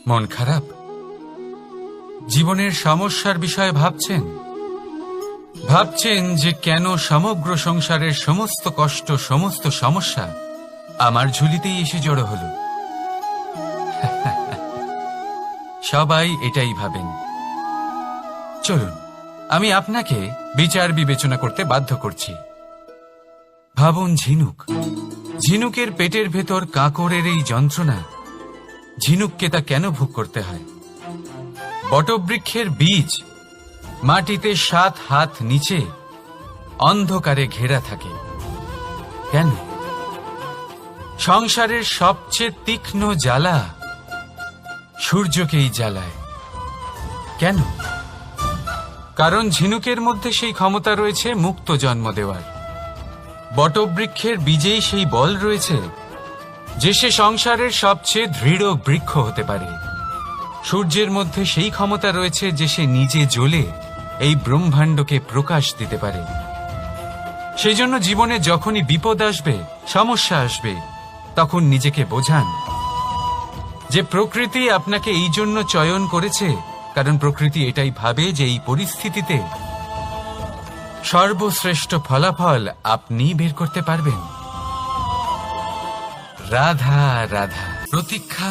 মন খারাপ? জীবনের সমস্যার বিষয়ে ভাবছেন? ভাবছেন যে কেন সমগ্র সংসারের সমস্ত কষ্ট, সমস্ত সমস্যা আমার ঝুলিতেই এসে জড়ো হল? সবাই এটাই ভাবেন। চলুন, আমি আপনাকে বিচার বিবেচনা করতে বাধ্য করছি। ভাবুন ঝিনুক, ঝিনুকের পেটের ভেতর কাঁকড়ের এই যন্ত্রণা, ঝিনুককে তা কেন ভোগ করতে হয়? বটবৃক্ষের বীজ মাটিতে 7 হাত নিচে অন্ধকারে ঘেরা থাকে কেন? সংসারের সবচেয়ে তীক্ষ্ণ জ্বালা সূর্যকেই জ্বালায় কেন? কারণ ঝিনুকের মধ্যে সেই ক্ষমতা রয়েছে মুক্ত জন্ম দেওয়ার। বটবৃক্ষের বীজেই সেই বল রয়েছে যে সে সংসারের সবচেয়ে দৃঢ় বৃক্ষ হতে পারে। সূর্যের মধ্যে সেই ক্ষমতা রয়েছে যে সে নিজে জ্বলে এই ব্রহ্মাণ্ডকে প্রকাশ দিতে পারে। সেই জন্য জীবনে যখনই বিপদ আসবে, সমস্যা আসবে, তখন নিজেকে বোঝান যে প্রকৃতি আপনাকে এই জন্য চয়ন করেছে, কারণ প্রকৃতি এটাই ভাবে যে এই পরিস্থিতিতে সর্বশ্রেষ্ঠ ফলাফল আপনি বের করতে পারবেন। রাধা রাধা। প্রতীক্ষা,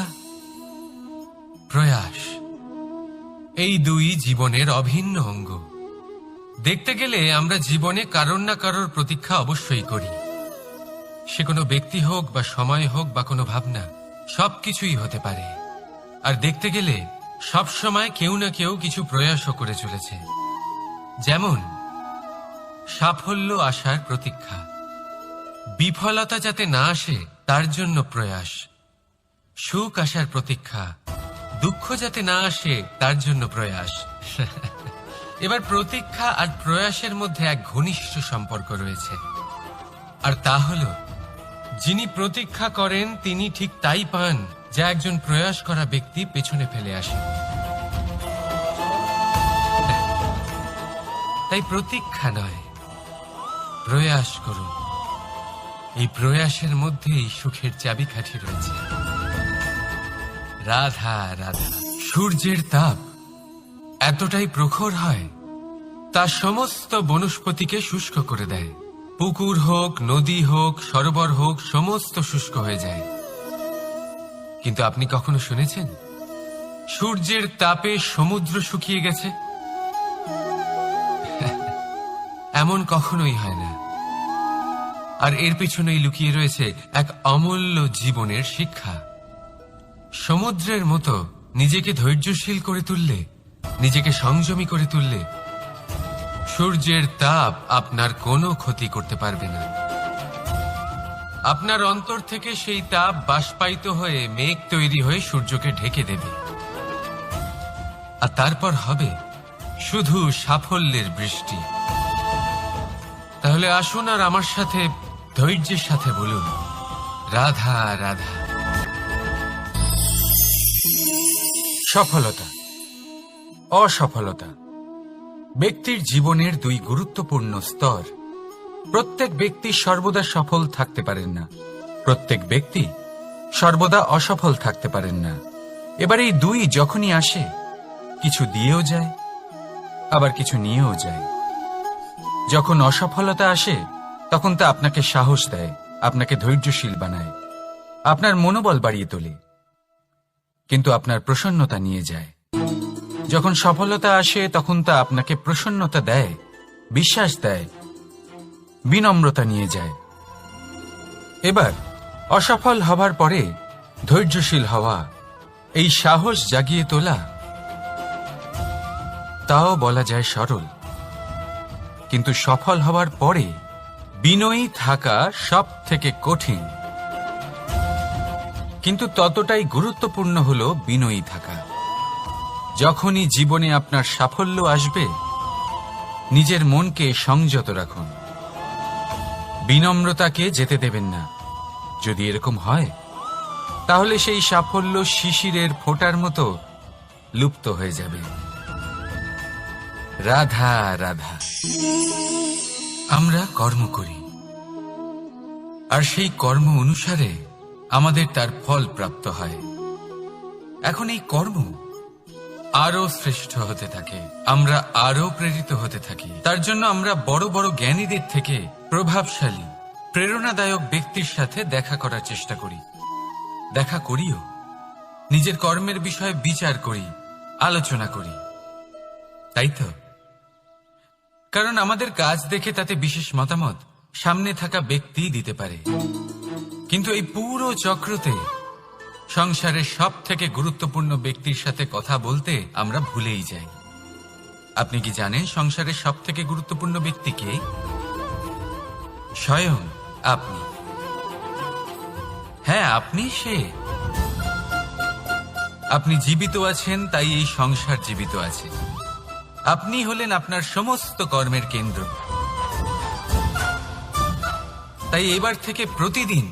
প্রয়াস, এই দুই জীবনের অভিন্ন অঙ্গ। দেখতে গেলে আমরা জীবনে কারোর না কারোর প্রতীক্ষা অবশ্যই করি। সে কোনো ব্যক্তি হোক বা সময় হোক বা কোনো ভাবনা, সবকিছুই হতে পারে। আর দেখতে গেলে সব সময় কেউ না কেউ কিছু প্রয়াসও করে চলেছে। যেমন সাফল্য আসার প্রতীক্ষা, বিফলতা যাতে না আসে তার জন্য প্রয়াস, সুখ আসার প্রতীক্ষা, দুঃখ যাতে না আসে তার জন্য প্রয়াস। এবার প্রতীক্ষা আর প্রয়াসের মধ্যে এক ঘনিষ্ঠ সম্পর্ক রয়েছে, আর তা হল যিনি প্রতীক্ষা করেন তিনি ঠিক তাই পান যা একজন প্রয়াস করা ব্যক্তি পেছনে ফেলে আসে। তাই প্রতীক্ষা নয়, প্রয়াস করুন। এই প্রয়াসের মধ্যেই সুখের চাবিকাঠি রয়েছে। রাধা রাধা। সূর্যের তাপ এতটাই প্রখর হয় তা সমস্ত বনস্পতিকে শুষ্ক করে দেয়। পুকুর হোক, নদী হোক, সরোবর হোক, সমস্ত শুষ্ক হয়ে যায়। কিন্তু আপনি কখনো শুনেছেন সূর্যের তাপে সমুদ্র শুকিয়ে গেছে? এমন কখনোই হয় না। আর এর পিছনেই লুকিয়ে রয়েছে এক অমূল্য জীবনের শিক্ষা। সমুদ্রের মতো নিজেকে ধৈর্যশীল করে তুললে, নিজেকে সংযমী করে তুললে সূর্যের তাপ আপনার কোনো ক্ষতি করতে পারবে না। আপনার অন্তর থেকে সেই তাপ বাষ্পায়িত হয়ে মেঘ তৈরি হয়ে সূর্যকে ঢেকে দেবে, আর তারপর হবে শুধু সাফল্যের বৃষ্টি। তাহলে আসুন আর আমার সাথে ধৈর্যের সাথে বলুন, রাধা রাধা। সফলতা, অসফলতা ব্যক্তির জীবনের দুই গুরুত্বপূর্ণ স্তর। প্রত্যেক ব্যক্তি সর্বদা সফল থাকতে পারেন না, প্রত্যেক ব্যক্তি সর্বদা অসফল থাকতে পারেন না। এবার এই দুই যখনই আসে, কিছু দিয়েও যায় আবার কিছু নিয়েও যায়। যখন অসফলতা আসে তখন তা আপনাকে সাহস দেয়, আপনাকে ধৈর্যশীল বানায়, আপনার মনোবল বাড়িয়ে তোলে, কিন্তু আপনার প্রসন্নতা নিয়ে যায়। যখন সফলতা আসে তখন তা আপনাকে প্রসন্নতা দেয়, বিশ্বাস দেয়, বিনম্রতা নিয়ে যায়। এবার অসফল হবার পরে ধৈর্যশীল হওয়া, এই সাহস জাগিয়ে তোলা, তাও বলা যায় সরল। কিন্তু সফল হবার পরে বিনয়ী থাকা সব থেকে কঠিন। কিন্তু ততটাই গুরুত্বপূর্ণ হল বিনয়ী থাকা। যখনই জীবনে আপনার সাফল্য আসবে, নিজের মনকে সংযত রাখুন, বিনম্রতাকে যেতে দেবেন না। যদি এরকম হয় তাহলে সেই সাফল্য শিশিরের ফোঁটার মতো লুপ্ত হয়ে যাবে। রাধা রাধা। আমরা কর্ম করি, আর সেই কর্ম অনুসারে আমাদের তার ফল প্রাপ্ত হয়। এখন এই কর্ম আরো শ্রেষ্ঠ হতে থাকে, আমরা আরো প্রেরিত হতে থাকি। তার জন্য আমরা বড় বড় জ্ঞানীদের থেকে প্রভাবশালী প্রেরণাদায়ক ব্যক্তির সাথে দেখা করার চেষ্টা করি, দেখা করিও, নিজের কর্মের বিষয়ে বিচার করি, আলোচনা করি, তাই তো? কারণ আমাদের কাজ দেখে তাতে বিশেষ মতামত সামনে থাকা ব্যক্তি দিতে পারে, কিন্তু এই পুরো চক্রতে সংসারের সব থেকে গুরুত্বপূর্ণ ব্যক্তির সাথে কথা বলতে আমরা ভুলেই যাই। আপনি কি জানেন সংসারের সব থেকে গুরুত্বপূর্ণ ব্যক্তি কে? স্বয়ং আপনি। হ্যাঁ, আপনি সে। আপনি জীবিত আছেন, তাই এই সংসার জীবিত আছে। আপনি হলেন আপনার সমস্ত কর্মের কেন্দ্র। তাই এবার থেকে প্রতিদিন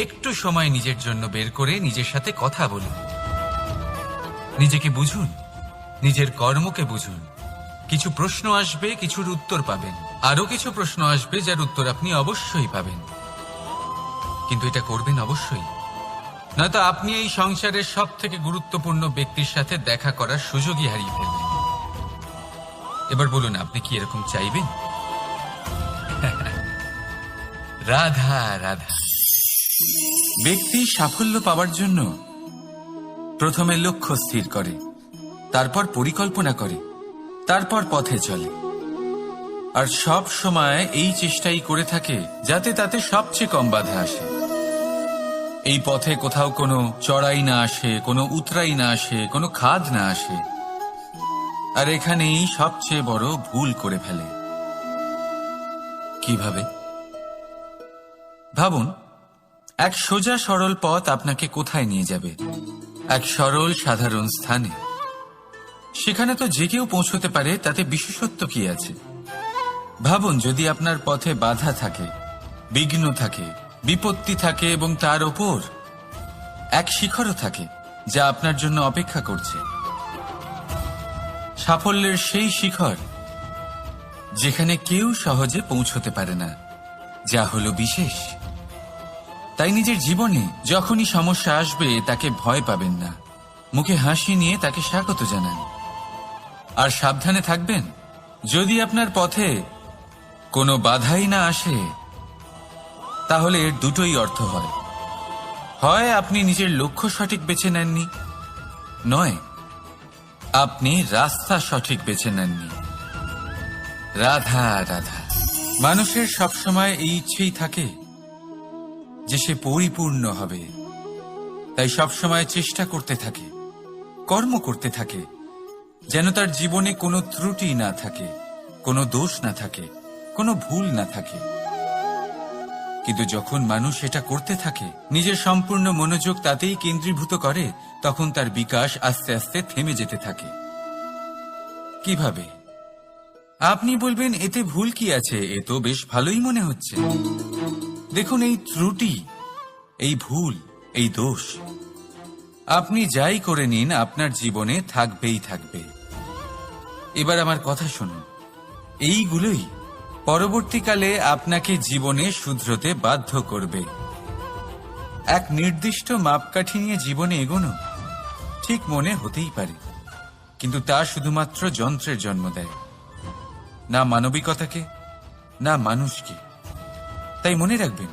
একটু সময় নিজের জন্য বের করে নিজের সাথে কথা বলুন, নিজেকে বুঝুন, নিজের কর্মকে বুঝুন। কিছু প্রশ্ন আসবে, কিছুর উত্তর পাবেন, আরো কিছু প্রশ্ন আসবে যার উত্তর আপনি অবশ্যই পাবেন, কিন্তু এটা করবেন অবশ্যই, নয়তো আপনি এই সংসারের সব থেকে গুরুত্বপূর্ণ ব্যক্তির সাথে দেখা করার সুযোগই হারিয়ে ফেলবেন। এবার বলুন, আপনি কি এরকম চাইবেন? রাধা রাধা। ব্যক্তি সাফল্য পাওয়ার জন্য প্রথমে লক্ষ্য স্থির করে, তারপর পরিকল্পনা করে, তারপর পথে চলে, আর সব সময় এই চেষ্টাই করে থাকে যাতে তাতে সবচেয়ে কম বাধা আসে। এই পথে কোথাও কোনো চড়াই না আসে, কোনো উতরাই না আসে, কোনো খাদ না আসে, আর এখানেই সবচেয়ে বড় ভুল করে ফেলে। কিভাবে? ভাবুন, এক সোজা সরল পথ আপনাকে কোথায় নিয়ে যাবে? এক সরল সাধারণ স্থানে। সেখানে তো যে কেউ পৌঁছতে পারে, তাতে বিশেষত্ব কি আছে? ভাবুন, যদি আপনার পথে বাধা থাকে, বিঘ্ন থাকে, বিপত্তি থাকে এবং তার ওপর এক শিখরও থাকে যা আপনার জন্য অপেক্ষা করছে। সাফল্যের সেই শিখর যেখানে কেউ সহজে পৌঁছতে পারে না, যা হলো বিশেষ। তাই নিজের জীবনে যখনই সমস্যা আসবে তাকে ভয় পাবেন না, মুখে হাসি নিয়ে তাকে স্বাগত জানান। আর সাবধানে থাকবেন, যদি আপনার পথে কোনো বাধাই না আসে, তাহলে এর দুটোই অর্থ হয়। হয় আপনি নিজের লক্ষ্য সঠিক বেছে নেননি, নয় আপনি রাস্তা সঠিক বেছে নেননি। রাধা রাধা। মানুষের সবসময় এই ইচ্ছেই থাকে যে সে পরিপূর্ণ হবে, তাই সবসময় চেষ্টা করতে থাকে, কর্ম করতে থাকে, যেন তার জীবনে কোনো ত্রুটি না থাকে, কোনো দোষ না থাকে, কোনো ভুল না থাকে। কিন্তু যখন মানুষ এটা করতে থাকে, নিজের সম্পূর্ণ মনোযোগ তাতেই কেন্দ্রীভূত করে, তখন তার বিকাশ আস্তে আস্তে থেমে যেতে থাকে। কিভাবে? আপনি বলবেন, এতে ভুল কি আছে? এ তো বেশ ভালোই মনে হচ্ছে। দেখুন, এই ত্রুটি, এই ভুল, এই দোষ আপনি যাই করে নিন, আপনার জীবনে থাকবেই থাকবে। এবার আমার কথা শুনুন, এইগুলোই পরবর্তীকালে আপনাকে জীবনে শুধরোতে বাধ্য করবে। এক নির্দিষ্ট মাপকাঠি নিয়ে জীবনে এগোনো ঠিক মনে হতেই পারে, কিন্তু তা শুধুমাত্র যন্ত্রের জন্ম দেয়, না মানবিকতাকে, না মানুষকে। তাই মনে রাখবেন,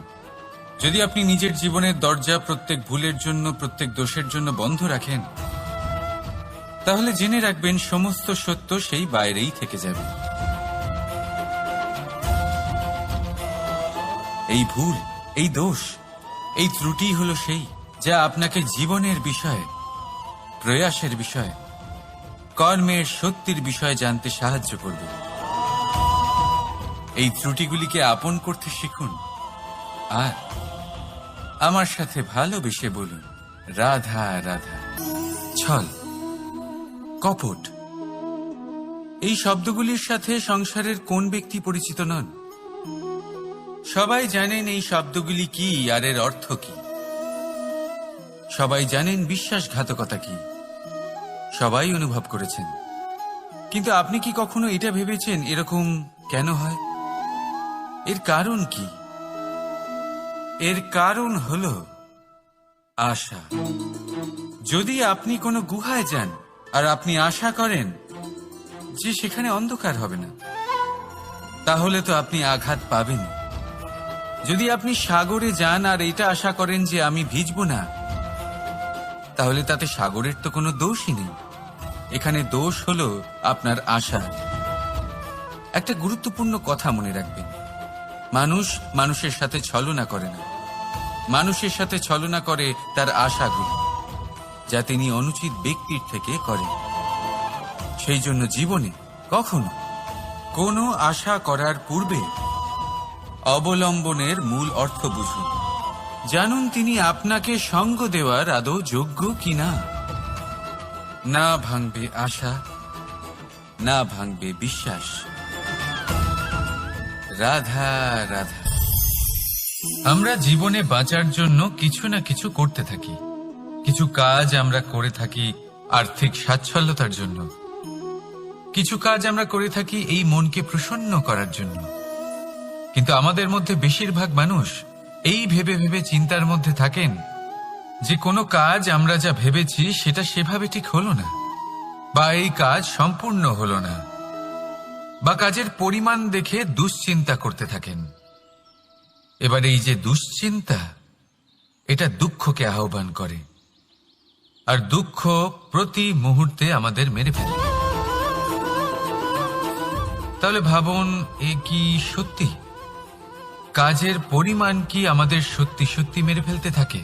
যদি আপনি নিজের জীবনের দরজা প্রত্যেক ভুলের জন্য, প্রত্যেক দোষের জন্য বন্ধ রাখেন, তাহলে জেনে রাখবেন সমস্ত সত্য সেই বাইরেই থেকে যাবে। এই ভুল, এই দোষ, এই ত্রুটি হলো সেই যা আপনাকে জীবনের বিষয়ে, প্রয়াসের বিষয়ে, কর্মের সত্যির বিষয়ে জানতে সাহায্য করবে। এই ত্রুটিগুলিকে আপন করতে শিখুন, আর আমার সাথে ভালোবেসে বলুন, রাধা রাধা। ছল, কপট, এই শব্দগুলির সাথে সংসারের কোন ব্যক্তি পরিচিত নন? সবাই জানেন এই শব্দগুলি কি আর এর অর্থ কি। সবাই জানেন বিশ্বাসঘাতকতা কি, সবাই অনুভব করেছেন। কিন্তু আপনি কি কখনো এটা ভেবেছেন এরকম কেন হয়? এর কারণ কি? এর কারণ হলো আশা। যদি আপনি কোনো গুহায় যান আর আপনি আশা করেন যে সেখানে অন্ধকার হবে না, তাহলে তো আপনি আঘাত পাবেন। যদি আপনি সাগরে যান আর এটা আশা করেন যে আমি ভিজব না, তাহলে তাতে সাগরের তো কোনো দোষই নেই। এখানে দোষ হলো আপনার আশা। একটা গুরুত্বপূর্ণ কথা মনে রাখবেন, মানুষ মানুষের সাথে ছলনা করে না, মানুষের সাথে ছলনা করে তার আশাগুলি, যা তিনি অনুচিত ব্যক্তির থেকে করেন। সেই জন্য জীবনে কখনো কোনো আশা করার পূর্বে অবলম্বনের মূল অর্থ বুঝুন। জানুন তিনি আপনাকে সঙ্গ দেওয়ার আদৌ যোগ্য কিনা। না ভাঙবে আশা, না ভাঙবে বিশ্বাস। রাধা রাধা। আমরা জীবনে বাঁচার জন্য কিছু না কিছু করতে থাকি। কিছু কাজ আমরা করে থাকি আর্থিক স্বাচ্ছল্যতার জন্য, কিছু কাজ আমরা করে থাকি এই মনকে প্রসন্ন করার জন্য। কিন্তু আমাদের মধ্যে বেশিরভাগ মানুষ এই ভেবে ভেবে চিন্তার মধ্যে থাকেন যে কোনো কাজ আমরা যা ভেবেছি সেটা সেভাবে ঠিক হলো না, বা এই কাজ সম্পূর্ণ হলো না, বা কাজের পরিমাণ দেখে দুশ্চিন্তা করতে থাকেন। এবার এই যে দুশ্চিন্তা, এটা দুঃখকে আহ্বান করে, আর দুঃখ প্রতি মুহূর্তে আমাদের মেরে ফেলে। তাহলে ভাবুন, এ কি সত্যি? কাজের পরিমাণ কি আমাদের সত্যি সত্যি মেরে ফেলতে থাকে?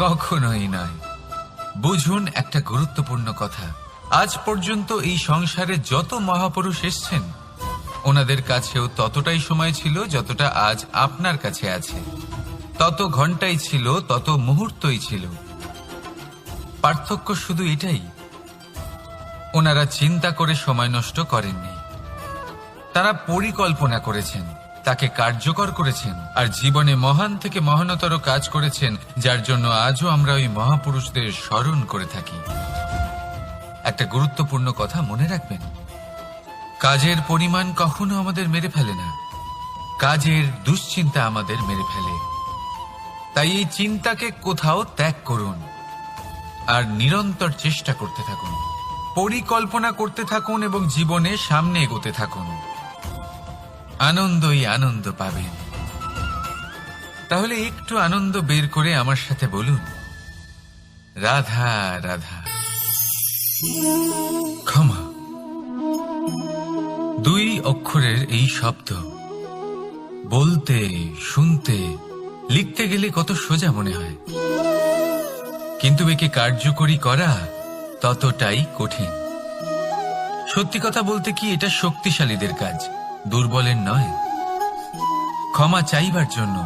কখনোই নয়। বুঝুন একটা গুরুত্বপূর্ণ কথা, আজ পর্যন্ত এই সংসারে যত মহাপুরুষ এসছেন, ওনাদের কাছেও ততটাই সময় ছিল যতটা আজ আপনার কাছে আছে, তত ঘন্টাই ছিল, তত মুহূর্তই ছিল। পার্থক্য শুধু এটাই, ওনারা চিন্তা করে সময় নষ্ট করেননি, তারা পরিকল্পনা করেছেন, তাকে কার্যকর করেছেন, আর জীবনে মহান থেকে মহানতর কাজ করেছেন, যার জন্য আজও আমরা ওই মহাপুরুষদের স্মরণ করে থাকি। একটা গুরুত্বপূর্ণ কথা মনে রাখবেন, কাজের পরিমাণ কখনো আমাদের মেরে ফেলে না, কাজের দুশ্চিন্তা আমাদের মেরে ফেলে। তাই এই চিন্তাকে কোথাও ত্যাগ করুন আর নিরন্তর চেষ্টা করতে থাকুন, পরিকল্পনা করতে থাকুন এবং জীবনে সামনে এগোতে থাকুন। আনন্দই আনন্দ পাবেন। তাহলে একটু আনন্দ বের করে আমার সাথে বলুন, রাধা রাধা। ক্ষমা। 2 অক্ষরের এই শব্দ বলতে, শুনতে, লিখতে গেলে কত সোজা মনে হয়, কিন্তু একে কার্যকরী করা ততটাই কঠিন। সত্যি কথা বলতে কি, এটা শক্তিশালীদের কাজ, দুর্বলের নয়। ক্ষমা চাইবার জন্য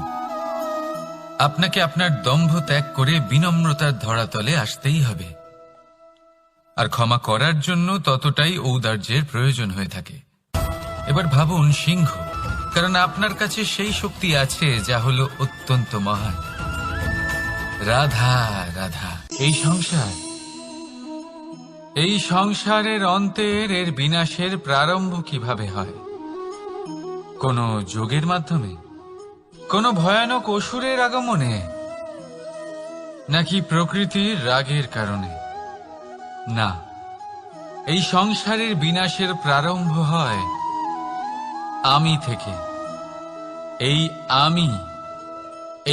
আপনাকে আপনার দম্ভ ত্যাগ করে বিনম্রতার ধরাতলে আসতেই হবে, আর ক্ষমা করার জন্য ততটাই ঔদার্যের প্রয়োজন হয়ে থাকে। এবার ভাবুন সিংহ, কারণ আপনার কাছে সেই শক্তি আছে যা হলো অত্যন্ত মহান। রাধা রাধা। এই সংসারের অন্তের, এর বিনাশের প্রারম্ভ কিভাবে হয়? কোন যোগের মাধ্যমে? কোন ভয়ানক অসুরের আগমনে? নাকি প্রকৃতির রাগের কারণে? না, এই সংসারের বিনাশের প্রারম্ভ হয় আমি থেকে। এই আমি,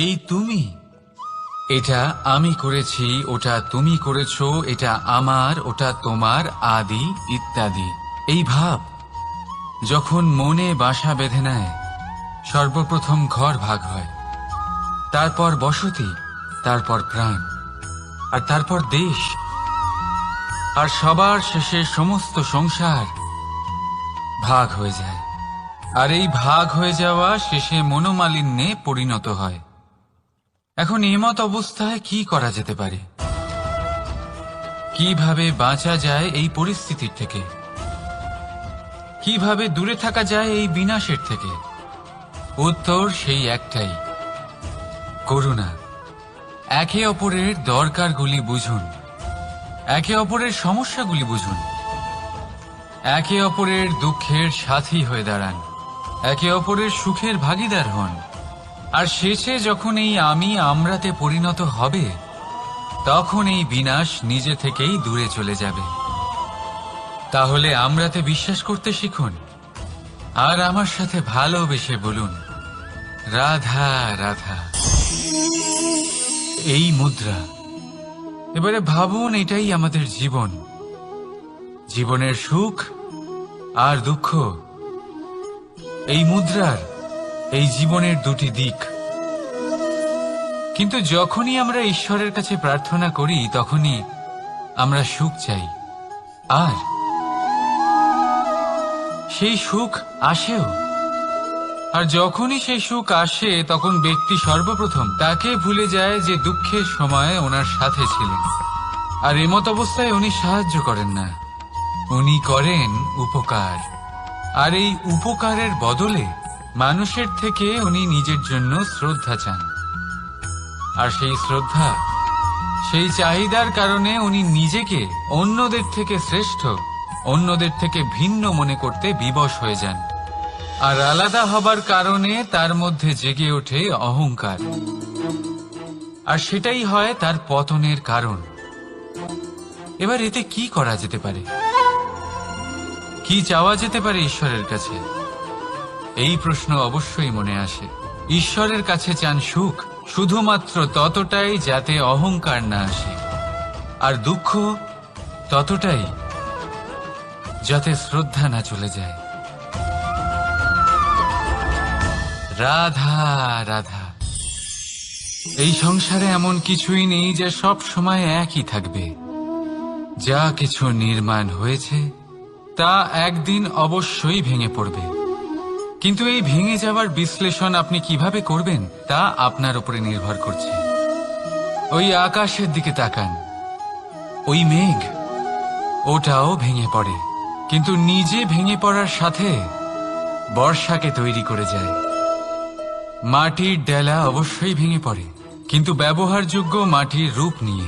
এই তুমি, এটা আমি করেছি, ওটা তুমি করেছো, এটা আমার, ওটা তোমার, আদি ইত্যাদি। এই ভাব যখন মনে বাসা বেঁধে নেয়, সর্বপ্রথম ঘর ভাগ হয়, তারপর বসতি, তারপর প্রাণ, আর তারপর দেশ, আর সবার শেষে সমস্ত সংসার ভাগ হয়ে যায়। আর এই ভাগ হয়ে যাওয়া শেষে মনোমালিন্যে পরিণত হয়। এখন এমত অবস্থায় কি করা যেতে পারে? কিভাবে বাঁচা যায় এই পরিস্থিতির থেকে? কিভাবে দূরে থাকা যায় এই বিনাশের থেকে? উত্তর সেই একটাই, করুণা। একে অপরের দরকারগুলি বুঝুন, একে অপরের সমস্যাগুলি বুঝুন, একে অপরের দুঃখের সাথী হয়ে দাঁড়ান, একে অপরের সুখের ভাগিদার হন। আর শেষে যখন এই আমি আমরাতে পরিণত হবে, তখন এই বিনাশ নিজে থেকেই দূরে চলে যাবে। তাহলে আমরাতে বিশ্বাস করতে শিখুন, আর আমার সাথে ভালোবেসে বলুন, রাধা রাধা। এই মুদ্রা, এবারে ভাবুন, এটাই আমাদের জীবন, জীবনের সুখ আর দুঃখ। এই মুদ্রার, এই জীবনের দুটি দিক। কিন্তু যখনই আমরা ঈশ্বরের কাছে প্রার্থনা করি, তখনই আমরা সুখ চাই, আর সেই সুখ আসেও। আর যখনই সেই সুখ আসে, তখন ব্যক্তি সর্বপ্রথম তাকে ভুলে যায় যে দুঃখের সময় ওনার সাথে ছিলেন। আর এমত অবস্থায় উনি সাহায্য করেন না, উনি করেন উপকার। আর এই উপকারের বদলে মানুষের থেকে উনি নিজের জন্য শ্রদ্ধা চান। আর সেই শ্রদ্ধা, সেই চাহিদার কারণে উনি নিজেকে অন্যদের থেকে শ্রেষ্ঠ, অন্যদের থেকে ভিন্ন মনে করতে বিবশ হয়ে যান। আর আলাদা হবার কারণে তার মধ্যে জেগে ওঠে অহংকার, আর সেটাই হয় তার পতনের কারণ। এবার এতে কি করা যেতে পারে? কি চাওয়া যেতে পারে ঈশ্বরের কাছে? এই প্রশ্ন অবশ্যই মনে আসে। ঈশ্বরের কাছে চান সুখ, শুধুমাত্র ততটাই যাতে অহংকার না আসে, আর দুঃখ ততটাই যাতে শ্রদ্ধা না চলে যায়। রাধা রাধা। এই সংসারে এমন কিছুই নেই যে সব সময় একই থাকবে। যা কিছু নির্মাণ হয়েছে তা একদিন অবশ্যই ভেঙে পড়বে, কিন্তু এই ভেঙে যাওয়ার বিশ্লেষণ আপনি কিভাবে করবেন তা আপনার উপরে নির্ভর করছে। ওই আকাশের দিকে তাকান, ওই মেঘ, ওটাও ভেঙে পড়ে, কিন্তু নিজে ভেঙে পড়ার সাথে বর্ষাকে তৈরি করে যায়। মাটির ডেলা অবশ্যই ভেঙে পড়ে, কিন্তু ব্যবহারযোগ্য মাটির রূপ নিয়ে।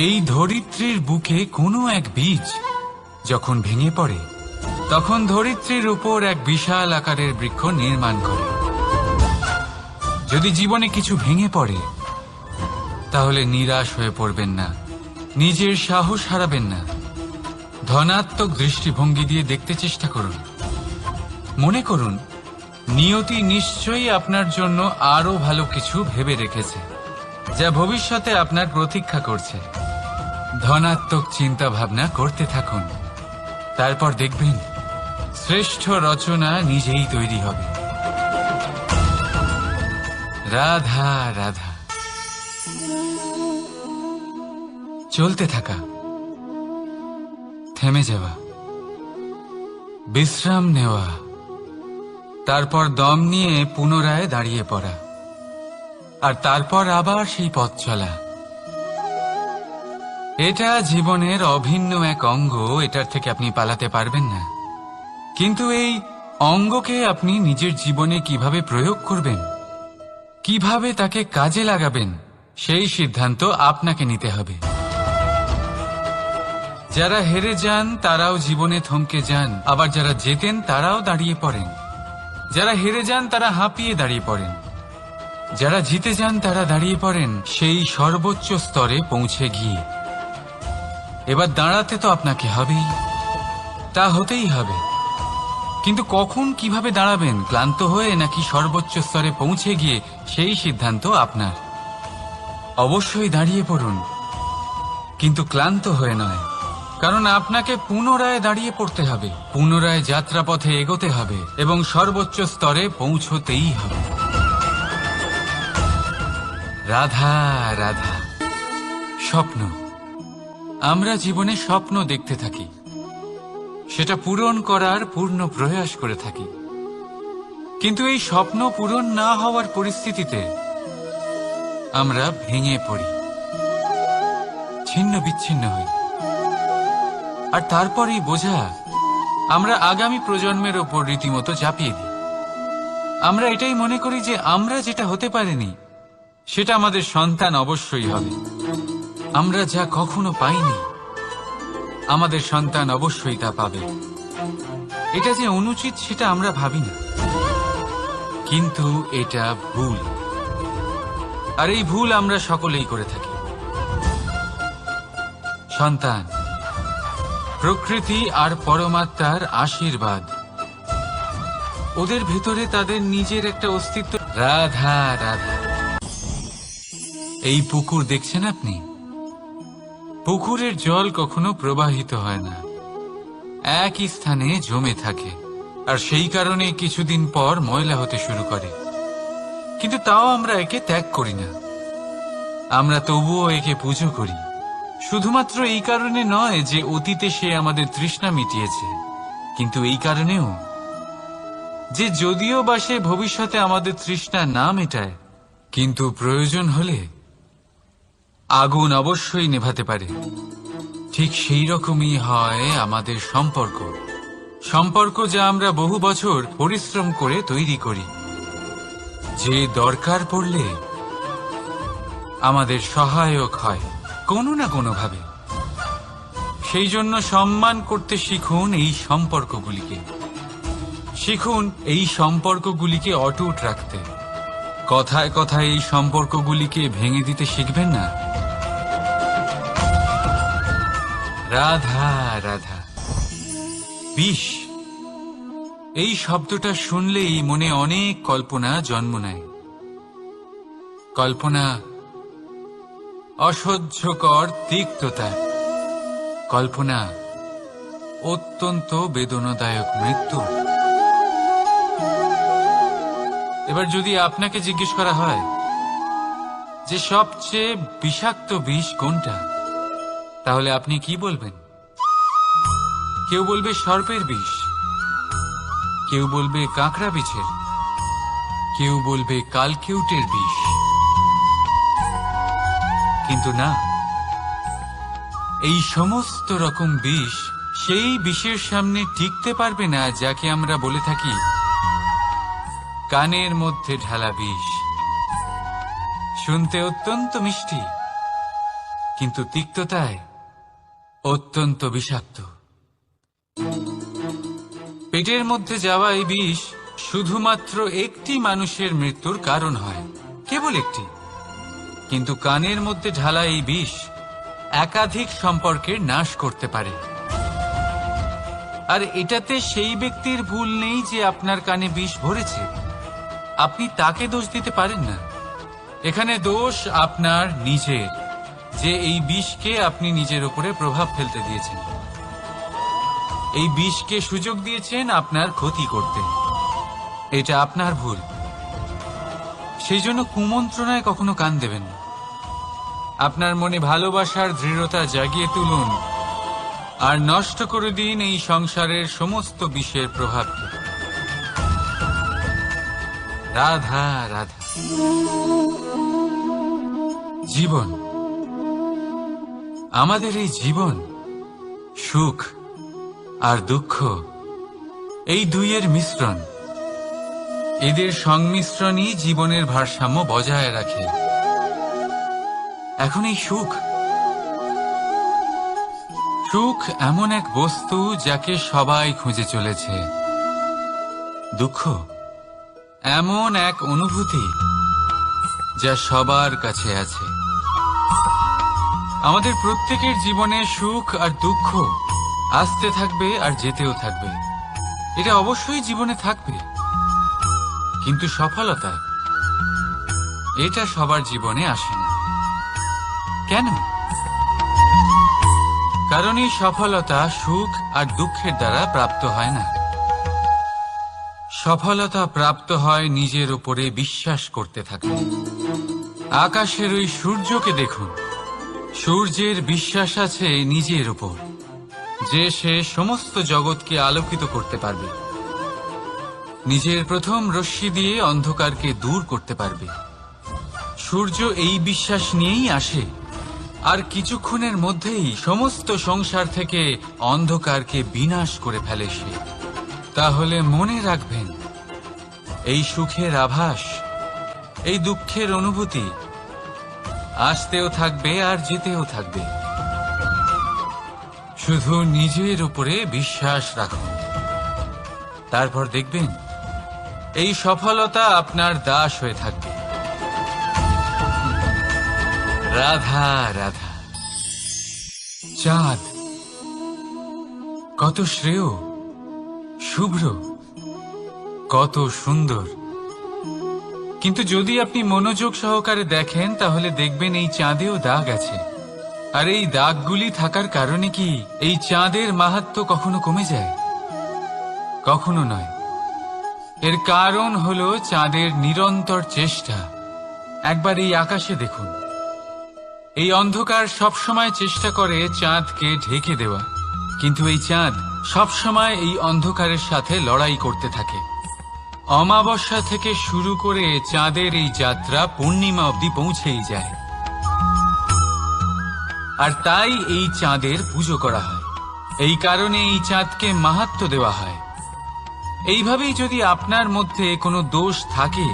এই ধরিত্রীর বুকে কোনো এক বীজ যখন ভেঙে পড়ে, তখন ধরিত্রীর উপর এক বিশাল আকারের বৃক্ষ নির্মাণ করে। যদি জীবনে কিছু ভেঙে পড়ে, তাহলে নিরাশ হয়ে পড়বেন না, নিজের সাহস হারাবেন না। ধনাত্মক দৃষ্টিভঙ্গি দিয়ে দেখতে চেষ্টা করুন। মনে করুন, নিয়তি নিশ্চয়ই আপনার জন্য আরো ভালো কিছু ভেবে রেখেছে, যা ভবিষ্যতে আপনার প্রতীক্ষা করছে। ধনাত্মক চিন্তা ভাবনা করতে থাকুন, তারপর দেখবেন শ্রেষ্ঠ রচনা নিজেই তৈরি হবে। রাধা রাধা। চলতে থাকা, থেমে যাওয়া, বিশ্রাম নেওয়া, তারপর দম নিয়ে পুনরায় দাঁড়িয়ে পড়া, আর তারপর আবার সেই পথ চলা। এটা জীবনের অভিন্ন এক অঙ্গ, এটার থেকে আপনি পালাতে পারবেন না। কিন্তু এই অঙ্গকে আপনি নিজের জীবনে কিভাবে প্রয়োগ করবেন, কিভাবে তাকে কাজে লাগাবেন, সেই সিদ্ধান্ত আপনাকে নিতে হবে। যারা হেরে যান তারাও জীবনে থমকে যান, আবার যারা জেতেন তারাও দাঁড়িয়ে পড়েন। যারা হেরে যান তারা হাঁপিয়ে দাঁড়িয়ে পড়েন, যারা জিতে যান তারা দাঁড়িয়ে পড়েন সেই সর্বোচ্চ স্তরে পৌঁছে গিয়ে। এবার দাঁড়াতে তো আপনাকে হবেই, তা হতেই হবে। কিন্তু কখন, কিভাবে দাঁড়াবেন, ক্লান্ত হয়ে নাকি সর্বোচ্চ স্তরে পৌঁছে গিয়ে, সেই সিদ্ধান্ত আপনার। অবশ্যই দাঁড়িয়ে পড়ুন, কিন্তু ক্লান্ত হয়ে নয়, কারণ আপনাকে পুনরায় দাঁড়িয়ে পড়তে হবে, পুনরায় যাত্রাপথে এগোতে হবে এবং সর্বোচ্চ স্তরে পৌঁছতেই হবে। রাধা রাধা। স্বপ্ন, আমরা জীবনে স্বপ্ন দেখতে থাকি, সেটা পূরণ করার পূর্ণ প্রয়াস করে থাকি। কিন্তু এই স্বপ্ন পূরণ না হওয়ার পরিস্থিতিতে আমরা ভেঙে পড়ি, ছিন্ন বিচ্ছিন্ন হই, আর তারপর এই বোঝা আমরা আগামী প্রজন্মের ওপর রীতিমতো চাপিয়ে দিই। আমরা এটাই মনে করি যে আমরা যেটা হতে পারিনি, সেটা আমাদের সন্তান অবশ্যই হবে। আমরা যা কখনো পাইনি, আমাদের সন্তান অবশ্যই তা পাবে। এটা যে অনুচিত সেটা আমরা ভাবি না, কিন্তু এটা ভুল, আর এই ভুল আমরা সকলেই করে থাকি। সন্তান, প্রকৃতি আর পরমাত্মার আশীর্বাদ, ওদের ভেতরে তাদের নিজের একটা অস্তিত্ব। রাধা রাধা। এই পুকুর দেখছেন আপনি? পুকুরের জল কখনো প্রবাহিত হয় না, একই স্থানে জমে থাকে, আর সেই কারণে কিছুদিন পর ময়লা হতে শুরু করে। কিন্তু তাও আমরা একে ত্যাগ করি না, আমরা তবুও একে পুজো করি। শুধুমাত্র এই কারণে নয় যে অতীতে সে আমাদের তৃষ্ণা মিটিয়েছে, কিন্তু এই কারণেও যে যদিও বা সে ভবিষ্যতে আমাদের তৃষ্ণা না মেটায়, কিন্তু প্রয়োজন হলে আগুন অবশ্যই নেভাতে পারে। ঠিক সেই রকমই হয় আমাদের সম্পর্ক, সম্পর্ক যা আমরা বহু বছর পরিশ্রম করে তৈরি করি, যে দরকার পড়লে আমাদের সহায়ক হয় কোনো না কোনোভাবে। সেই জন্য সম্মান করতে শিখুন এই সম্পর্কগুলিকে, শিখুন এই সম্পর্কগুলিকে অটুট রাখতে। কথায় কথায় এই সম্পর্কগুলিকে ভেঙে দিতে শিখবেন না। রাধা রাধা। বিষ, এই শব্দটা শুনলেই মনে অনেক কল্পনা জন্ম নেয়। কল্পনা অসহ্যকর তিক্ততা, কল্পনা অত্যন্ত বেদনাদায়ক মৃত্যু। এবার যদি আপনাকে জিজ্ঞেস করা হয় যে সবচেয়ে বিষাক্ত বিষ কোনটা, তাহলে আপনি কি বলবেন? কেউ বলবে সর্পের বিষ, কেউ বলবে কাঁকড়া বিছের, কেউ বলবে কালকেউটের বিষ। কিন্তু না, এই সমস্ত রকম বিষ সেই বিষের সামনে টিকতে পারবে না যাকে আমরা বলে থাকি কানের মধ্যে ঢালা বিষ। শুনতে অত্যন্ত মিষ্টি, কিন্তু তিক্ততায় অত্যন্ত বিষাক্ত। পেটের মধ্যে যাওয়া এই বিষ শুধুমাত্র একটি মানুষের মৃত্যুর কারণ হয়, কেবল একটি। কিন্তু কানের মধ্যে ঢালা এই বিষ একাধিক সম্পর্কের নাশ করতে পারে। আর এটাতে সেই ব্যক্তির ভুল নেই যে আপনার কানে বিষ ভরেছে, আপনি তাকে দোষ দিতে পারেন না। এখানে দোষ আপনার নিজের, যে এই বিষকে আপনি নিজের উপরে প্রভাব ফেলতে দিয়েছেন, এই বিষকে সুযোগ দিয়েছেন আপনার ক্ষতি করতে। এটা আপনার ভুল। সেই জন্য কুমন্ত্রণায় কখনো কান দেবেন না। আপনার মনে ভালোবাসার দৃঢ়তা জাগিয়ে তুলুন আর নষ্ট করে দিন এই সংসারের সমস্ত বিষের প্রভাবকে। রাধা রাধা। জীবন, আমাদের এই জীবন, সুখ আর দুঃখ, এই দুইয়ের মিশ্রণ। এদের সংমিশ্রণই জীবনের ভারসাম্য বজায় রাখে। এখন এই সুখ, সুখ এমন এক বস্তু যাকে সবাই খুঁজে চলেছে। দুঃখ এমন এক অনুভূতি যা সবার কাছে আছে। আমাদের প্রত্যেকের জীবনে সুখ আর দুঃখ আসতে থাকবে আর যেতেও থাকবে, এটা অবশ্যই জীবনে থাকবে। কিন্তু সফলতা, এটা সবার জীবনে আসে না। কেন? কারণ এই সফলতা সুখ আর দুঃখের দ্বারা প্রাপ্ত হয় না। সফলতা প্রাপ্ত হয় নিজের উপরে বিশ্বাস করতে থাকলে। আকাশের ওই সূর্যকে দেখুন, সূর্যের বিশ্বাস আছে নিজের উপর যে সে সমস্ত জগৎকে আলোকিত করতে পারবে, নিজের প্রথম রশ্মি দিয়ে অন্ধকারকে দূর করতে পারবে। সূর্য এই বিশ্বাস নিয়েই আসে, আর কিছুক্ষণের মধ্যেই সমস্ত সংসার থেকে অন্ধকারকে বিনাশ করে ফেলে সে। তাহলে মনে রাখবেন, এই সুখের আভাস, এই দুঃখের অনুভূতি আসতেও থাকবে আর যেতেও থাকবে। শুধু নিজের উপরে বিশ্বাস রাখুন, তারপর দেখবেন এই সফলতা আপনার দাস হয়ে থাকবে। রাধা রাধা। চাঁদ কত শ্রেয়, শুভ্র, কত সুন্দর। কিন্তু যদি আপনি মনোযোগ সহকারে দেখেন তাহলে দেখবেন এই চাঁদেও দাগ আছে। আর এই দাগগুলি থাকার কারণে কি এই চাঁদের মাহাত্ম্য কখনো কমে যায়? কখনো নয়। এর কারণ হলো চাঁদের নিরন্তর চেষ্টা। একবার এই আকাশে দেখুন, এই অন্ধকার সবসময় চেষ্টা করে চাঁদকে ঢেকে দেওয়া, কিন্তু এই চাঁদ সবসময় এই অন্ধকারের সাথে লড়াই করতে থাকে। অমাবস্যা থেকে শুরু করে চাঁদের এই যাত্রা পূর্ণিমা অবধি পৌঁছেই যায়। আর তাই এই চাঁদের পুজো করা হয়, এই কারণে এই চাঁদকে মাহাত্ম্য দেওয়া হয়। এইভাবেই যদি আপনার মধ্যে কোনো দোষ থাকে,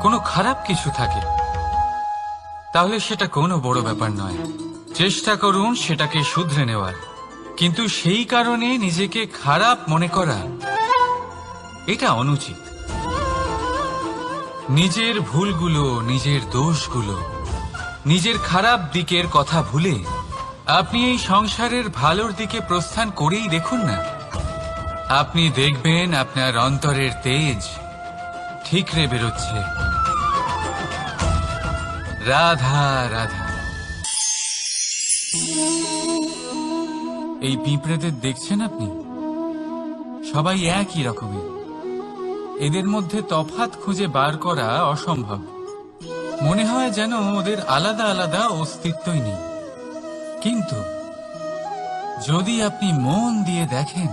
কোনো খারাপ কিছু থাকে, তাহলে সেটা কোনো বড় ব্যাপার নয়। চেষ্টা করুন সেটাকে শুধরে নেওয়ার, কিন্তু সেই কারণে নিজেকে খারাপ মনে করা এটা অনুচিত। নিজের ভুলগুলো, নিজের দোষগুলো, নিজের খারাপ দিকের কথা ভুলে আপনি এই সংসারের ভালোর দিকে প্রস্থান করেই দেখুন না। আপনি দেখবেন আপনার অন্তরের তেজ ঠিকরে বেরোচ্ছে। রাধা রাধা। এই পিঁপড়েদের দেখছেন আপনি? সবাই একই রকমের। এদের মধ্যে তফাৎ খুঁজে বার করা অসম্ভব। মনে হয় যেন ওদের আলাদা আলাদা অস্তিত্বই নেই। কিন্তু যদি আপনি মন দিয়ে দেখেন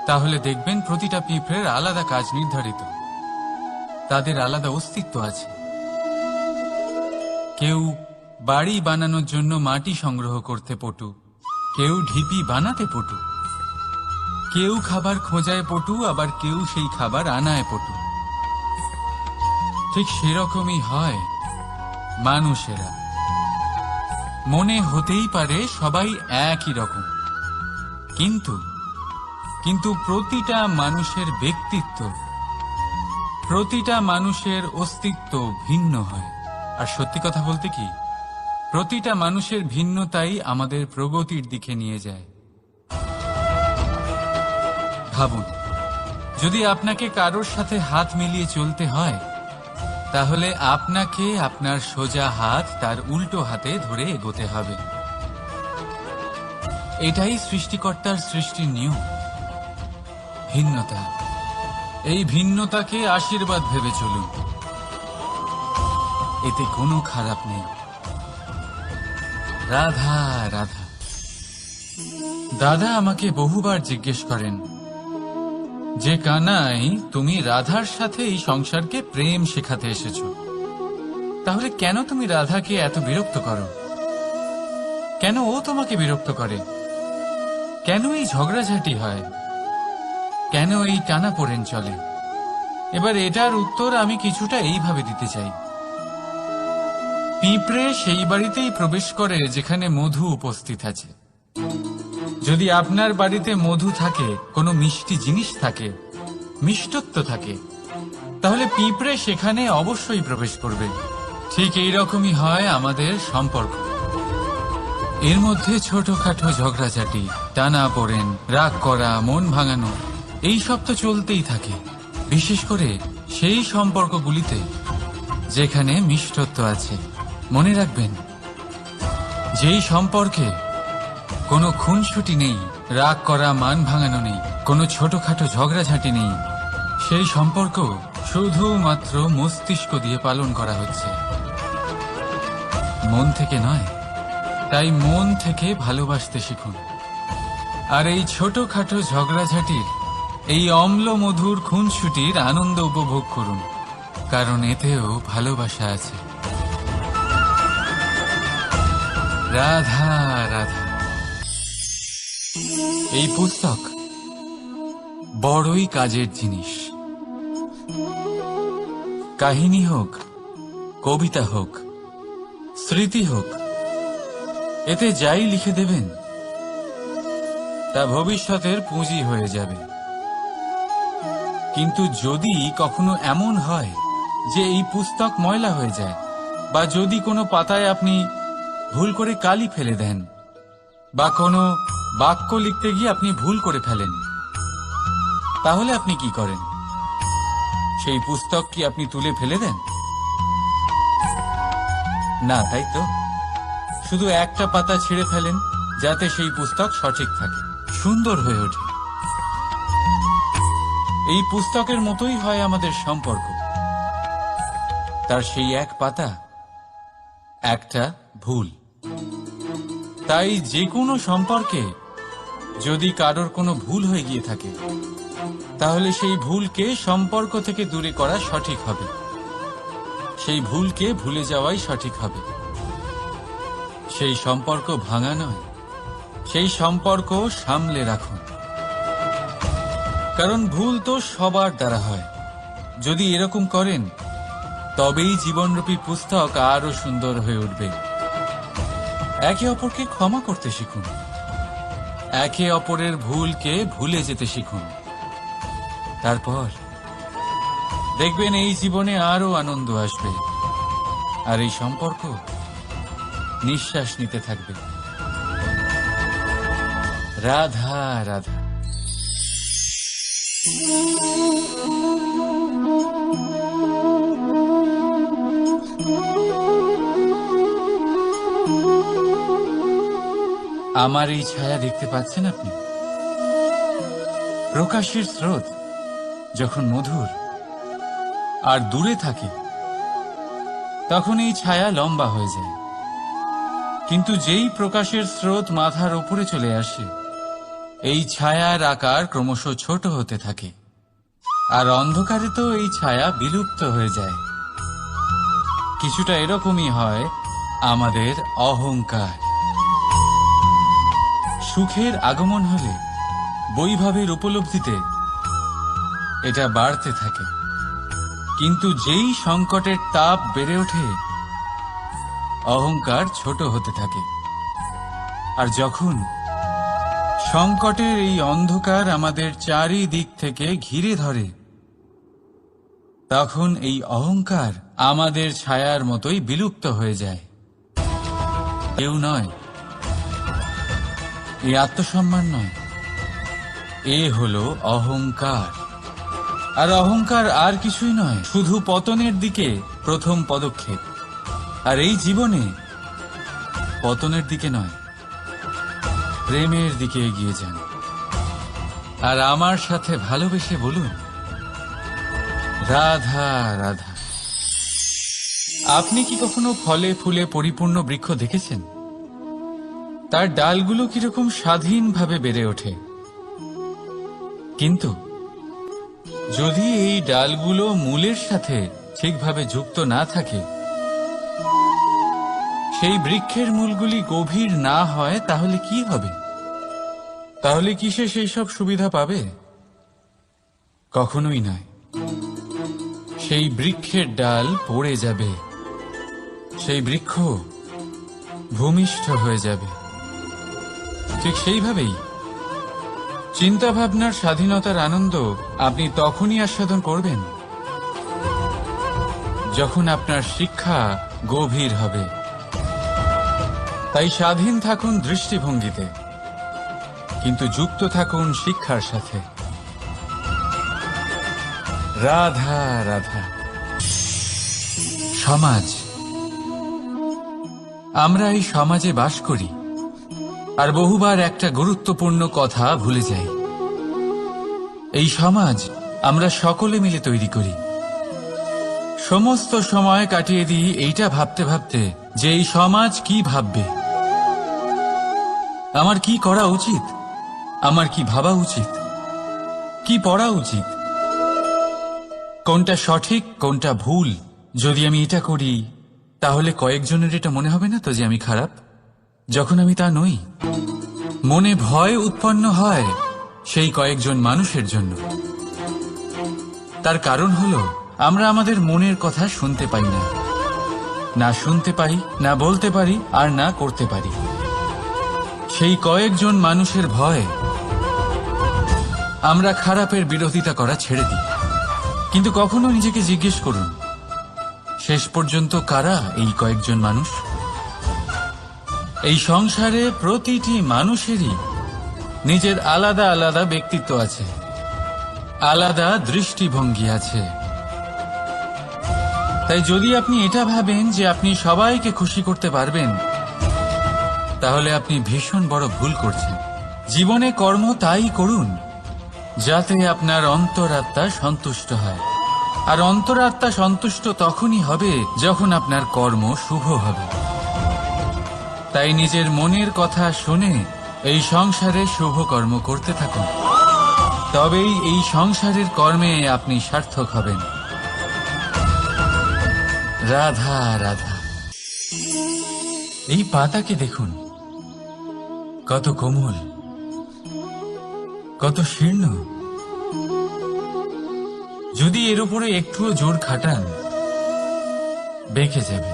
তাহলে দেখবেন প্রতিটা পিঁপড়ের আলাদা কাজ নির্ধারিত, তাদের আলাদা অস্তিত্ব আছে। কেউ বাড়ি বানানোর জন্য মাটি সংগ্রহ করতে পটু, কেউ ঢিপি বানাতে পটু, কেউ খাবার খোঁজায় পটু, আবার কেউ সেই খাবার আনায় পটু। ঠিক সেরকমই হয় মানুষেরা। মনে হতেই পারে সবাই একই রকম, কিন্তু প্রতিটা মানুষের ব্যক্তিত্ব, প্রতিটা মানুষের অস্তিত্ব ভিন্ন হয়। আর সত্যি কথা বলতে কি, প্রতিটা মানুষের ভিন্নতাই আমাদের প্রগতির দিকে নিয়ে যায়। ভাবুন, যদি আপনাকে কারোর সাথে হাত মিলিয়ে চলতে হয়, তাহলে আপনাকে আপনার সোজা হাত তার উল্টো হাতে ধরে এগোতে হবে। এটাই সৃষ্টিকর্তার সৃষ্টির নিয়ম। ভিন্নতা, এই ভিন্নতাকে আশীর্বাদ ভেবে চলুন, এতে কোনো খারাপ নেই। রাধা রাধা। দাদা আমাকে বহুবার জিজ্ঞেস করেন যে কানাই, তুমি রাধার সাথে এই সংসারকে প্রেম শেখাতে এসেছো, তাহলে কেন তুমি রাধাকে এত বিরক্ত করো? কেন ও তোমাকে বিরক্ত করে? কেন এই ঝগড়াঝাটি হয়? কেন এই টানাপোড়েন চলে? এবার এটার উত্তর আমি কিছুটা এইভাবে দিতে চাই। পিঁপড়ে সেই বাড়িতেই প্রবেশ করে যেখানে মধু উপস্থিত আছে। যদি আপনার বাড়িতে মধু থাকে, কোনো মিষ্টি জিনিস থাকে, মিষ্টত্ব থাকে, তাহলে পিঁপড়ে সেখানে অবশ্যই প্রবেশ করবে। ঠিক এইরকমই হয় আমাদের সম্পর্ক। এর মধ্যে ছোটখাটো ঝগড়াঝাটি, টানাপোড়েন, রাগ করা, মন ভাঙানো, এই সব তো চলতেই থাকে, বিশেষ করে সেই সম্পর্কগুলিতে যেখানে মিষ্টত্ব আছে। মনে রাখবেন, যেই সম্পর্কে কোনো খুনসুটি নেই, রাগ করা, মান ভাঙানো নেই, কোনো ছোটখাটো ঝগড়াঝাটি নেই, সেই সম্পর্ক শুধুমাত্র মস্তিষ্ক দিয়ে পালন করা হচ্ছে, মন থেকে নয়। তাই মন থেকে ভালোবাসতে শিখুন। আর এই ছোটখাটো ঝগড়াঝাটির, এই অম্ল মধুর খুনসুটির আনন্দ উপভোগ করুন, কারণ এতেও ভালোবাসা আছে। রাধা রাধা। এই পুস্তক বড়ই কাজের জিনিস। কাহিনী হোক, কবিতা হোক, স্মৃতি হোক, এতে যাই লিখে দেবেন তা ভবিষ্যতের পুঁজি হয়ে যাবে। কিন্তু যদি কখনো এমন হয় যে এই পুস্তক ময়লা হয়ে যায়, বা যদি কোনো পাতায় আপনি ভুল করে কালি ফেলে দেন, বা কোনো বাক্য লিখতে গিয়ে আপনি ভুল করে ফেলেন, তাহলে আপনি কি করেন? সেই পুস্তক কি আপনি তুলে ফেলে দেন? না, তাই তো। শুধু একটা পাতা ছিঁড়ে ফেলেন যাতে সেই পুস্তক সঠিক থাকে, সুন্দর হয়ে ওঠে। এই পুস্তকের মতোই হয় আমাদের সম্পর্ক। তার সেই এক পাতা, একটা ভুল। তাই যে কোনো সম্পর্কে যদি কারোর কোনো ভুল হয়ে গিয়ে থাকে, তাহলে সেই ভুলকে সম্পর্ক থেকে দূরে করা সঠিক হবে। সেই ভুলকে ভুলে যাওয়াই সঠিক হবে। সেই সম্পর্ক ভাঙা নয়, সেই সম্পর্ক সামলে রাখুন। কারণ ভুল তো সবার দ্বারা হয়। যদি এরকম করেন, তবেই জীবনরূপী পুস্তক আরো সুন্দর হয়ে উঠবে। একে অপরকে ক্ষমা করতে শিখুন, একে অপরের ভুলকে ভুলে যেতে শিখুন। তারপর দেখবেন এই জীবনে আরো আনন্দ আসবে, আর এই সম্পর্ক নিঃশ্বাস নিতে থাকবে। রাধা রাধা। আমার এই ছায়া দেখতে পাচ্ছেন আপনি? প্রকাশের স্রোত যখন মধুর আর দূরে থাকে, তখন এই ছায়া লম্বা হয়ে যায়। কিন্তু যেই প্রকাশের স্রোত মাথার উপরে চলে আসে, এই ছায়ার আকার ক্রমশ ছোট হতে থাকে, আর অন্ধকারে তো এই ছায়া বিলুপ্ত হয়ে যায়। কিছুটা এরকমই হয় আমাদের অহংকার। সুখের আগমন হলে, বৈভবের উপলব্ধিতে এটা বাড়তে থাকে। কিন্তু যেই সংকটের তাপ বেড়ে ওঠে, অহংকার ছোট হতে থাকে। আর যখন সংকটের এই অন্ধকার আমাদের চারিদিক থেকে ঘিরে ধরে, তখন এই অহংকার আমাদের ছায়ার মতোই বিলুপ্ত হয়ে যায়। কেউ নয়, এই আত্মসম্মান নয়, এ হলো অহংকার। আর অহংকার আর কিছুই নয়, শুধু পতনের দিকে প্রথম পদক্ষেপ। আর এই জীবনে পতনের দিকে নয়, প্রেমের দিকে এগিয়ে যান। আর আমার সাথে ভালোবেসে বলুন, রাধা রাধা। আপনি কি কখনো ফলে ফুলে পরিপূর্ণ বৃক্ষ দেখেছেন? তার ডালগুলো কিরকম স্বাধীনভাবে বেড়ে ওঠে। কিন্তু যদি এই ডালগুলো মূলের সাথে ঠিকভাবে যুক্ত না থাকে, সেই বৃক্ষের মূলগুলি গভীর না হয়, তাহলে কি হবে? তাহলে কি সে সেই সব সুবিধা পাবে? কখনোই নয়। সেই বৃক্ষের ডাল পড়ে যাবে, সেই বৃক্ষ ভূমিষ্ঠ হয়ে যাবে। ঠিক সেইভাবেই চিন্তাভাবনার স্বাধীনতার আনন্দ আপনি তখনই আস্বাদন করবেন, যখন আপনার শিক্ষা গভীর হবে। তাই স্বাধীন থাকুন দৃষ্টিভঙ্গিতে, কিন্তু যুক্ত থাকুন শিক্ষার সাথে। রাধা রাধা। সমাজ, আমরা এই সমাজে বাস করি, আর বহুবার একটা গুরুত্বপূর্ণ কথা ভুলে যাই। এই সমাজ আমরা সকলে মিলে তৈরি করি। সমস্ত সময় কাটিয়ে দিই এইটা ভাবতে ভাবতে যে এই সমাজ কি ভাববে, আমার কি করা উচিত, আমার কি ভাবা উচিত, কি পড়া উচিত, কোনটা সঠিক কোনটা ভুল। যদি আমি এটা করি, তাহলে কয়েকজনের এটা মনে হবে না তো যে আমি খারাপ, যখন আমি তা নই। মনে ভয় উৎপন্ন হয় সেই কয়েকজন মানুষের জন্য। তার কারণ হলো আমরা আমাদের মনের কথা শুনতে পাই না, না শুনতে পারি, না বলতে পারি, আর না করতে পারি। সেই কয়েকজন মানুষের ভয়ে আমরা খারাপের বিরোধিতা করা ছেড়ে দিই। কিন্তু কখনো নিজেকে জিজ্ঞেস করুন, শেষ পর্যন্ত কারা এই কয়েকজন মানুষ? এই সংসারে প্রতিটি মানুষেরই নিজের আলাদা আলাদা ব্যক্তিত্ব আছে, আলাদা দৃষ্টিভঙ্গি আছে। তাই যদি আপনি এটা ভাবেন যে আপনি সবাইকে খুশি করতে পারবেন, তাহলে আপনি ভীষণ বড় ভুল করছেন। জীবনে কর্ম তাই করুন যাতে আপনার অন্তরাত্মা সন্তুষ্ট হয়, আর অন্তরাত্মা সন্তুষ্ট তখনই হবে যখন আপনার কর্ম শুভ হবে। তাই নিজের মনের কথা শুনে এই সংসারে শুভ কর্ম করতে থাকুন, তবেই এই সংসারের কর্মে আপনি সার্থক হবেন। রাধা রাধা। এই পাতাকে দেখুন, কত কোমল, কত শীর্ণ। যদি এর উপরে একটুও জোর খাটান, বেঁকে যাবে।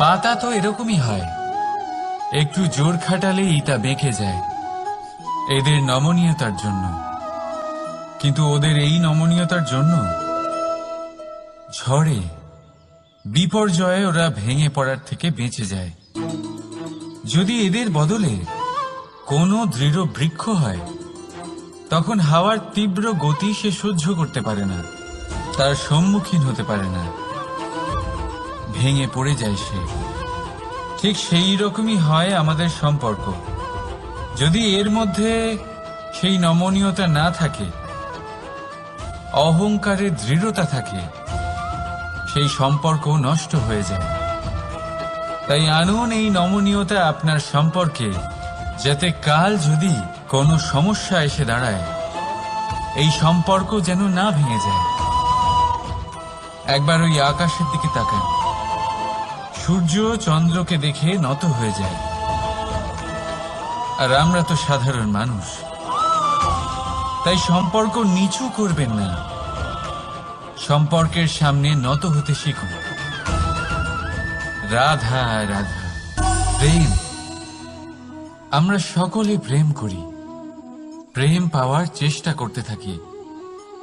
পাতা তো এরকমই হয়, একটু জোর খাটালেই তা বেঁকে যায় এদের নমনীয়তার জন্য। কিন্তু ওদের এই নমনীয়তার জন্য ঝড়ে, বিপর্যয়ে ওরা ভেঙে পড়ার থেকে বেঁচে যায়। যদি এদের বদলে কোনো দৃঢ় বৃক্ষ হয়, তখন হাওয়ার তীব্র গতি সে সহ্য করতে পারে না, তার সম্মুখীন হতে পারে না, ভেঙে পড়ে যায় সে। ঠিক সেই রকমই হয় আমাদের সম্পর্ক। যদি এর মধ্যে সেই নমনীয়তা না থাকে, অহংকারের দৃঢ়তা থাকে, সেই সম্পর্ক নষ্ট হয়ে যায়। তাই আনুন এই নমনীয়তা আপনার সম্পর্কে, যাতে কাল যদি কোনো সমস্যা এসে দাঁড়ায়, এই সম্পর্ক যেন না ভেঙে যায়। একবার ওই আকাশের দিকে তাকান, সূর্য চন্দ্রকে দেখে নত হয়ে যায়, আর আমরা তো সাধারণ মানুষ। তাই সম্পর্ক নিচু করবেন না, সম্পর্কের সামনে নত হতে শিখুন। রাধা রাধা। প্রেম, আমরা সকলে প্রেম করি, প্রেম পাওয়ার চেষ্টা করতে থাকি।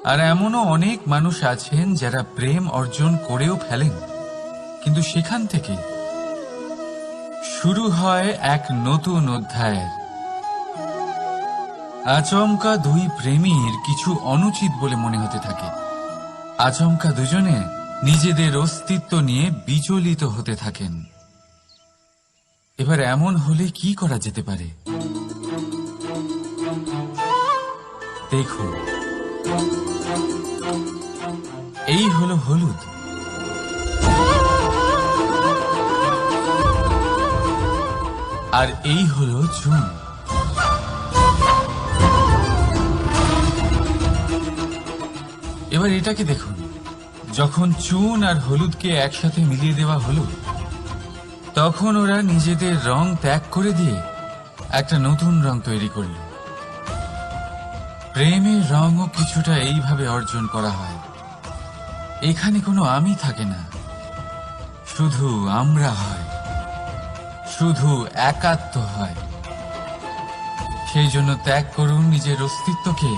আর এমনও অনেক মানুষ আছেন যারা প্রেম অর্জন করেও ফেলেন, কিন্তু সেখান থেকে শুরু হয় এক নতুন অধ্যায়ের। আচমকা দুই প্রেমীর কিছু অনুচিত বলে মনে হতে থাকে, আচমকা দুজনে নিজেদের অস্তিত্ব নিয়ে বিচলিত হতে থাকেন। এবার এমন হলে কি করা যেতে পারে? দেখুন, এই হলো হলুদ, আর এই হলো চুন। এবার এটাকে দেখুন, যখন চুন আর হলুদকে একসাথে মিলিয়ে দেওয়া হলো, তখন ওরা নিজেদের রং ত্যাগ করে দিয়ে একটা নতুন রং তৈরি করল। প্রেমের রঙও কিছুটা এইভাবে অর্জন করা হয়। এখানে কোনো আমি থাকে না, শুধু আমরা হয়, শুধু একাত্ম হয়। সেই জন্য ত্যাগ করুন নিজের অস্তিত্বকে,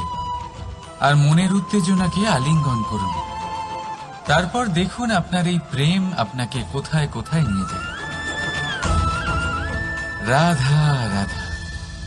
আর মনের উত্তেজনাকে আলিঙ্গন করুন। তারপর দেখুন আপনার এই প্রেম আপনাকে কোথায় কোথায় নিয়ে যায়। রাধা রাধা।